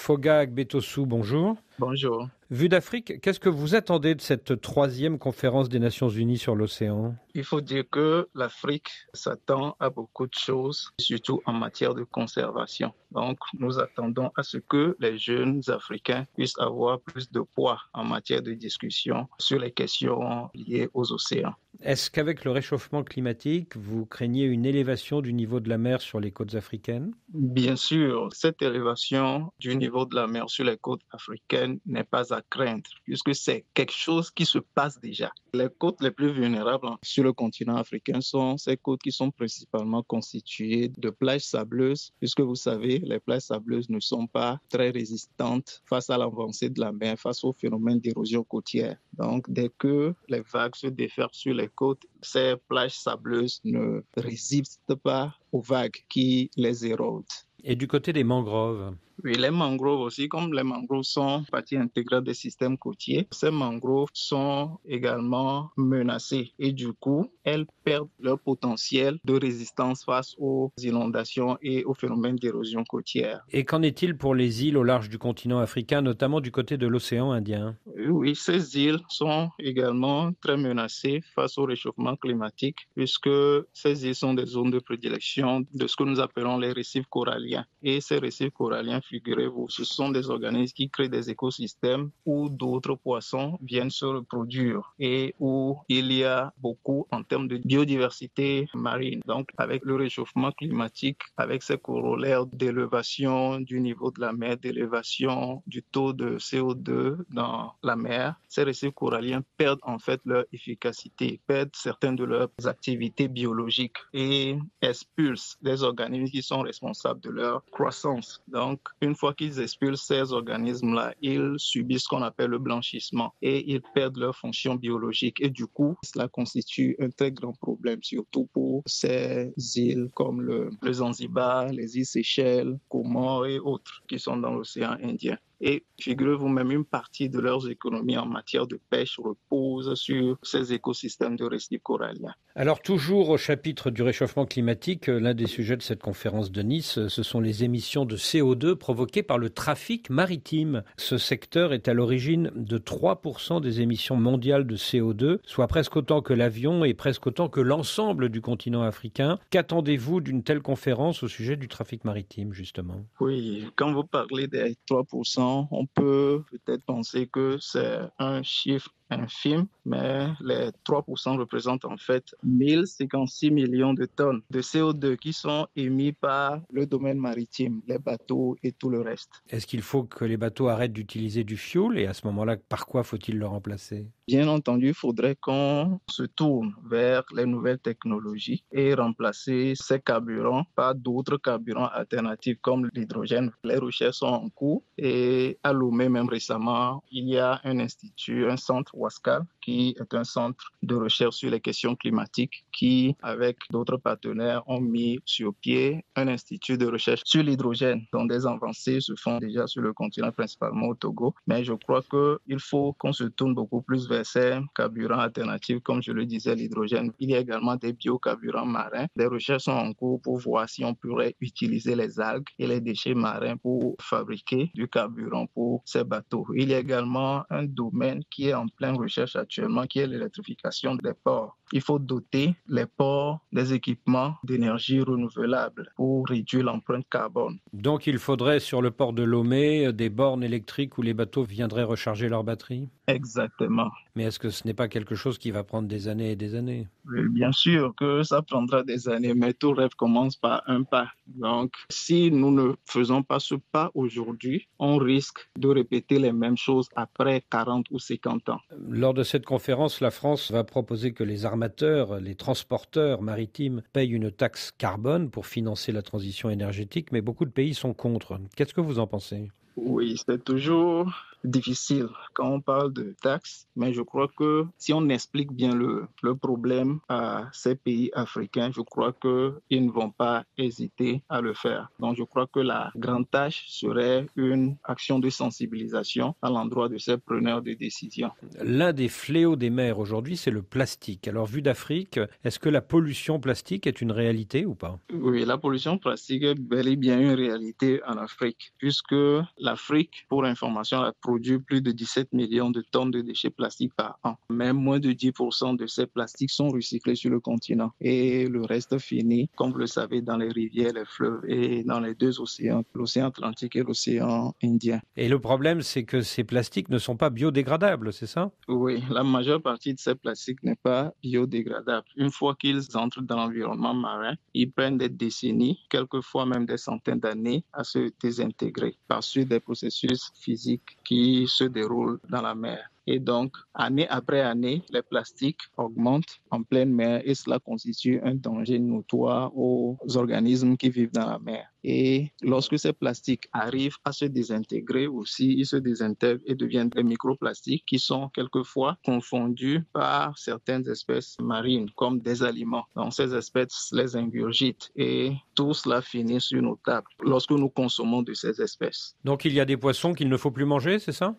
Foga Agbetosu, bonjour. Bonjour. Vue d'Afrique, qu'est-ce que vous attendez de cette 3e conférence des Nations Unies sur l'océan ? Il faut dire que l'Afrique s'attend à beaucoup de choses, surtout en matière de conservation. Donc, nous attendons à ce que les jeunes Africains puissent avoir plus de poids en matière de discussion sur les questions liées aux océans. Est-ce qu'avec le réchauffement climatique, vous craignez une élévation du niveau de la mer sur les côtes africaines ? Bien sûr, cette élévation du niveau de la mer sur les côtes africaines n'est pas à craindre, puisque c'est quelque chose qui se passe déjà. Les côtes les plus vulnérables sur le continent africain sont ces côtes qui sont principalement constituées de plages sableuses, puisque vous savez, les plages sableuses ne sont pas très résistantes face à l'avancée de la mer, face au phénomène d'érosion côtière. Donc, dès que les vagues se déferlent sur les côtes, ces plages sableuses ne résistent pas aux vagues qui les érodent. Et du côté des mangroves ? Oui, les mangroves aussi, comme les mangroves sont partie intégrante des systèmes côtiers, ces mangroves sont également menacées et du coup, elles perdent leur potentiel de résistance face aux inondations et aux phénomènes d'érosion côtière. Et qu'en est-il pour les îles au large du continent africain, notamment du côté de l'océan Indien ? Oui, ces îles sont également très menacées face au réchauffement climatique puisque ces îles sont des zones de prédilection de ce que nous appelons les récifs coralliens. Et ces récifs coralliens, figurez-vous, ce sont des organismes qui créent des écosystèmes où d'autres poissons viennent se reproduire et où il y a beaucoup en termes de biodiversité marine. Donc, avec le réchauffement climatique, avec ces corollaires d'élévation du niveau de la mer, d'élévation du taux de CO2 dans la mer, ces récifs coralliens perdent en fait leur efficacité, perdent certaines de leurs activités biologiques et expulsent des organismes qui sont responsables de leur croissance. Donc, une fois qu'ils expulsent ces organismes-là, ils subissent ce qu'on appelle le blanchissement et ils perdent leur fonction biologique. Et du coup, cela constitue un très grand problème, surtout pour ces îles comme le Zanzibar, les îles Seychelles, Comores et autres qui sont dans l'océan Indien. Et figurez-vous même, une partie de leurs économies en matière de pêche repose sur ces écosystèmes de récifs coralliens. Alors toujours au chapitre du réchauffement climatique, l'un des sujets de cette conférence de Nice, ce sont les émissions de CO2 provoquées par le trafic maritime. Ce secteur est à l'origine de 3% des émissions mondiales de CO2, soit presque autant que l'avion et presque autant que l'ensemble du continent africain. Qu'attendez-vous d'une telle conférence au sujet du trafic maritime, justement ? Oui, quand vous parlez des 3%, on peut peut-être penser que c'est un chiffre infime, mais les 3% représentent en fait 1056 millions de tonnes de CO2 qui sont émis par le domaine maritime, les bateaux et tout le reste. Est-ce qu'il faut que les bateaux arrêtent d'utiliser du fioul et à ce moment-là, par quoi faut-il le remplacer ? Bien entendu, il faudrait qu'on se tourne vers les nouvelles technologies et remplacer ces carburants par d'autres carburants alternatifs comme l'hydrogène. Les recherches sont en cours et à Lomé, même récemment, il y a un institut, un centre Wascal, qui est un centre de recherche sur les questions climatiques qui, avec d'autres partenaires, ont mis sur pied un institut de recherche sur l'hydrogène, dont des avancées se font déjà sur le continent, principalement au Togo. Mais je crois qu'il faut qu'on se tourne beaucoup plus vers ces carburants alternatifs, comme je le disais, l'hydrogène. Il y a également des biocarburants marins. Des recherches sont en cours pour voir si on pourrait utiliser les algues et les déchets marins pour fabriquer du carburant pour ces bateaux. Il y a également un domaine qui est en pleine recherche actuellement, qui est l'électrification des ports. Il faut doter les ports des équipements d'énergie renouvelable pour réduire l'empreinte carbone. Donc il faudrait sur le port de Lomé des bornes électriques où les bateaux viendraient recharger leurs batteries ? Exactement. Mais est-ce que ce n'est pas quelque chose qui va prendre des années et des années ? Oui, bien sûr que ça prendra des années, mais tout rêve commence par un pas. Donc, si nous ne faisons pas ce pas aujourd'hui, on risque de répéter les mêmes choses après 40 ou 50 ans. Lors de cette conférence, la France va proposer que les armateurs, les transporteurs maritimes payent une taxe carbone pour financer la transition énergétique, mais beaucoup de pays sont contre. Qu'est-ce que vous en pensez ? Oui, c'est toujours difficile quand on parle de taxes, mais je crois que si on explique bien le problème à ces pays africains, je crois qu'ils ne vont pas hésiter à le faire. Donc je crois que la grande tâche serait une action de sensibilisation à l'endroit de ces preneurs de décision. L'un des fléaux des mers aujourd'hui, c'est le plastique. Alors, vue d'Afrique, est-ce que la pollution plastique est une réalité ou pas ? Oui, la pollution plastique est bel et bien une réalité en Afrique, puisque l'Afrique, pour information, a produit plus de 17 millions de tonnes de déchets plastiques par an. Mais moins de 10% de ces plastiques sont recyclés sur le continent. Et le reste finit, comme vous le savez, dans les rivières, les fleuves et dans les deux océans, l'océan Atlantique et l'océan Indien. Et le problème, c'est que ces plastiques ne sont pas biodégradables, c'est ça? Oui, la majeure partie de ces plastiques n'est pas biodégradable. Une fois qu'ils entrent dans l'environnement marin, ils prennent des décennies, quelquefois même des centaines d'années à se désintégrer par suite des processus physiques qui se déroulent dans la mer. Et donc, année après année, les plastiques augmentent en pleine mer et cela constitue un danger notoire aux organismes qui vivent dans la mer. Et lorsque ces plastiques arrivent à se désintégrer aussi, ils se désintègrent et deviennent des microplastiques qui sont quelquefois confondus par certaines espèces marines comme des aliments. Donc, ces espèces les ingurgitent et tout cela finit sur nos tables lorsque nous consommons de ces espèces. Donc il y a des poissons qu'il ne faut plus manger, c'est ça?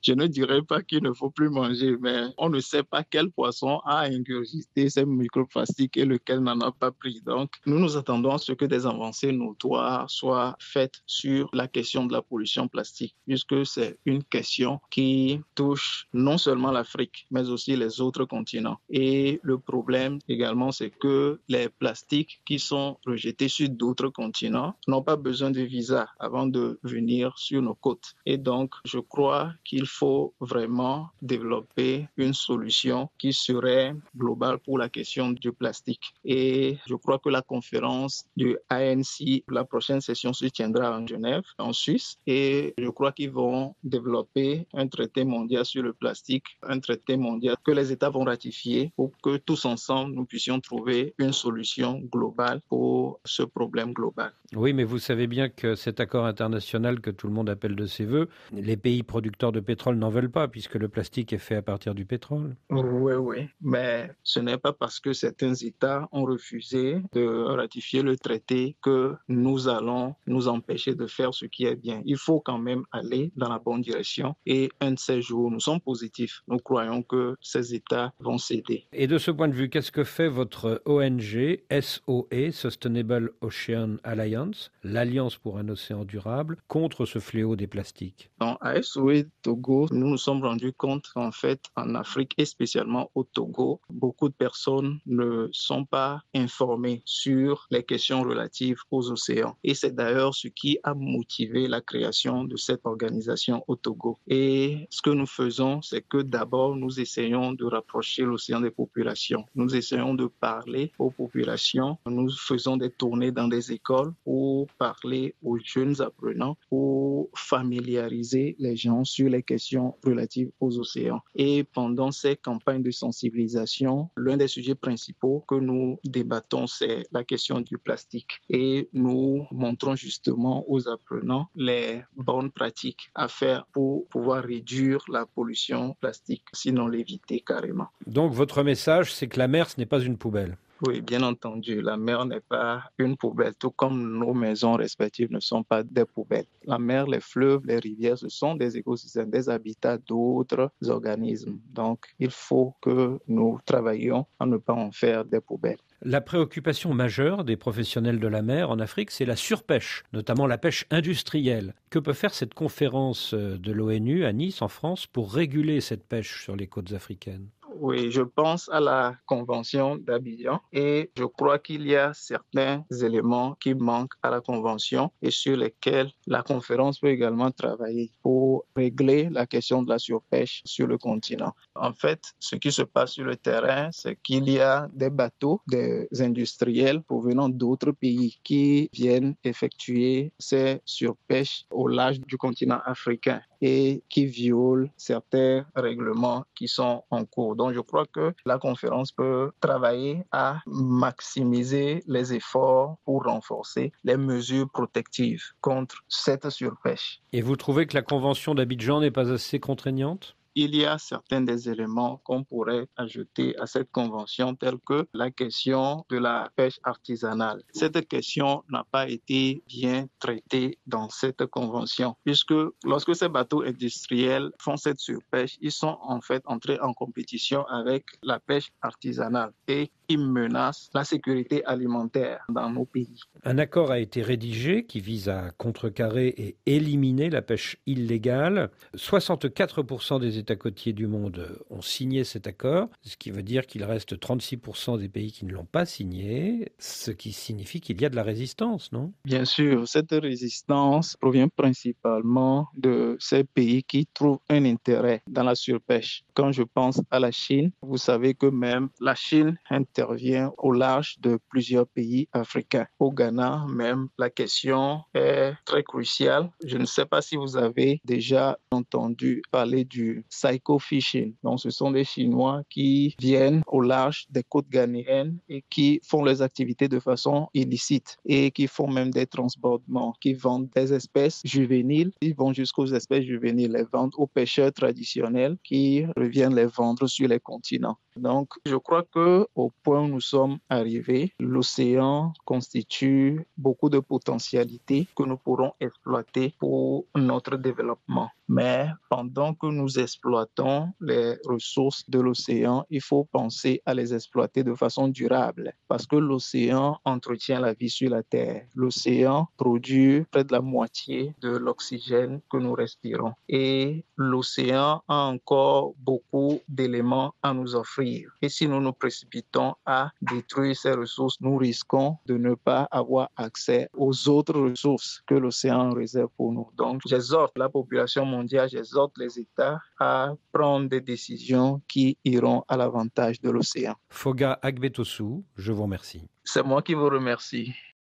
Je ne dirais pas qu'il ne faut plus manger, mais on ne sait pas quel poisson a ingurgité ces microplastiques et lequel n'en a pas pris. Donc, nous nous attendons à ce que des avancées notoires soient faites sur la question de la pollution plastique, puisque c'est une question qui touche non seulement l'Afrique, mais aussi les autres continents. Et le problème également, c'est que les plastiques qui sont rejetés sur d'autres continents n'ont pas besoin de visa avant de venir sur nos côtes. Et donc, je crois qu'il faut vraiment développer une solution qui serait globale pour la question du plastique. Et je crois que la conférence du ANC, la prochaine session se tiendra en Genève, en Suisse, et je crois qu'ils vont développer un traité mondial sur le plastique, un traité mondial que les États vont ratifier pour que tous ensemble, nous puissions trouver une solution globale pour ce problème global. Oui, mais vous savez bien que cet accord international que tout le monde appelle de ses voeux, les pays producteurs de pétrole n'en veulent pas puisque le plastique est fait à partir du pétrole. Oui, mais ce n'est pas parce que certains États ont refusé de ratifier le traité que nous allons nous empêcher de faire ce qui est bien. Il faut quand même aller dans la bonne direction et un de ces jours, nous sommes positifs. Nous croyons que ces États vont céder. Et de ce point de vue, qu'est-ce que fait votre ONG SOE, Sustainable Ocean Alliance, l'Alliance pour un océan durable, contre ce fléau des plastiques? Donc, à SOE Togo, nous nous sommes rendus compte qu'en fait, en Afrique et spécialement au Togo, beaucoup de personnes ne sont pas informées sur les questions relatives aux océans. Et c'est d'ailleurs ce qui a motivé la création de cette organisation au Togo. Et ce que nous faisons, c'est que d'abord, nous essayons de rapprocher l'océan des populations. Nous essayons de parler aux populations. Nous faisons des tournées dans des écoles pour parler aux jeunes apprenants, pour familiariser les gens sur les questions relatives aux océans. Et pendant ces campagnes de sensibilisation, l'un des sujets principaux que nous débattons, c'est la question du plastique. Et nous montrons justement aux apprenants les bonnes pratiques à faire pour pouvoir réduire la pollution plastique, sinon l'éviter carrément. Donc votre message, c'est que la mer, ce n'est pas une poubelle. Oui, bien entendu, la mer n'est pas une poubelle, tout comme nos maisons respectives ne sont pas des poubelles. La mer, les fleuves, les rivières, ce sont des écosystèmes, des habitats d'autres organismes. Donc, il faut que nous travaillions à ne pas en faire des poubelles. La préoccupation majeure des professionnels de la mer en Afrique, c'est la surpêche, notamment la pêche industrielle. Que peut faire cette conférence de l'ONU à Nice, en France, pour réguler cette pêche sur les côtes africaines ? Oui, je pense à la Convention d'Abidjan et je crois qu'il y a certains éléments qui manquent à la Convention et sur lesquels la conférence peut également travailler pour régler la question de la surpêche sur le continent. En fait, ce qui se passe sur le terrain, c'est qu'il y a des bateaux, des industriels provenant d'autres pays qui viennent effectuer ces surpêches au large du continent africain et qui violent certains règlements qui sont en cours. Donc, je crois que la conférence peut travailler à maximiser les efforts pour renforcer les mesures protectives contre cette surpêche. Et vous trouvez que la Convention d'Abidjan n'est pas assez contraignante ? Il y a certains des éléments qu'on pourrait ajouter à cette convention, tels que la question de la pêche artisanale. Cette question n'a pas été bien traitée dans cette convention, puisque lorsque ces bateaux industriels font cette surpêche, ils sont en fait entrés en compétition avec la pêche artisanale. Et qui menacent la sécurité alimentaire dans nos pays. Un accord a été rédigé qui vise à contrecarrer et éliminer la pêche illégale. 64% des États côtiers du monde ont signé cet accord, ce qui veut dire qu'il reste 36% des pays qui ne l'ont pas signé, ce qui signifie qu'il y a de la résistance, non? Bien sûr, cette résistance provient principalement de ces pays qui trouvent un intérêt dans la surpêche. Quand je pense à la Chine, vous savez que même la Chine intervient au large de plusieurs pays africains. Au Ghana, même, la question est très cruciale. Je ne sais pas si vous avez déjà entendu parler du psycho-fishing. Donc, ce sont des Chinois qui viennent au large des côtes ghanéennes et qui font leurs activités de façon illicite et qui font même des transbordements, qui vendent des espèces juvéniles. Ils vont jusqu'aux espèces juvéniles, les vendent aux pêcheurs traditionnels qui reviennent les vendre sur les continents. Donc, je crois qu'au point où nous sommes arrivés, l'océan constitue beaucoup de potentialités que nous pourrons exploiter pour notre développement. Mais pendant que nous exploitons les ressources de l'océan, il faut penser à les exploiter de façon durable parce que l'océan entretient la vie sur la Terre. L'océan produit près de la moitié de l'oxygène que nous respirons et l'océan a encore beaucoup d'éléments à nous offrir. Et si nous nous précipitons à détruire ces ressources, nous risquons de ne pas avoir accès aux autres ressources que l'océan réserve pour nous. Donc, j'exhorte la population mondiale, j'exhorte les États à prendre des décisions qui iront à l'avantage de l'océan. Foga Agbetosu, je vous remercie. C'est moi qui vous remercie.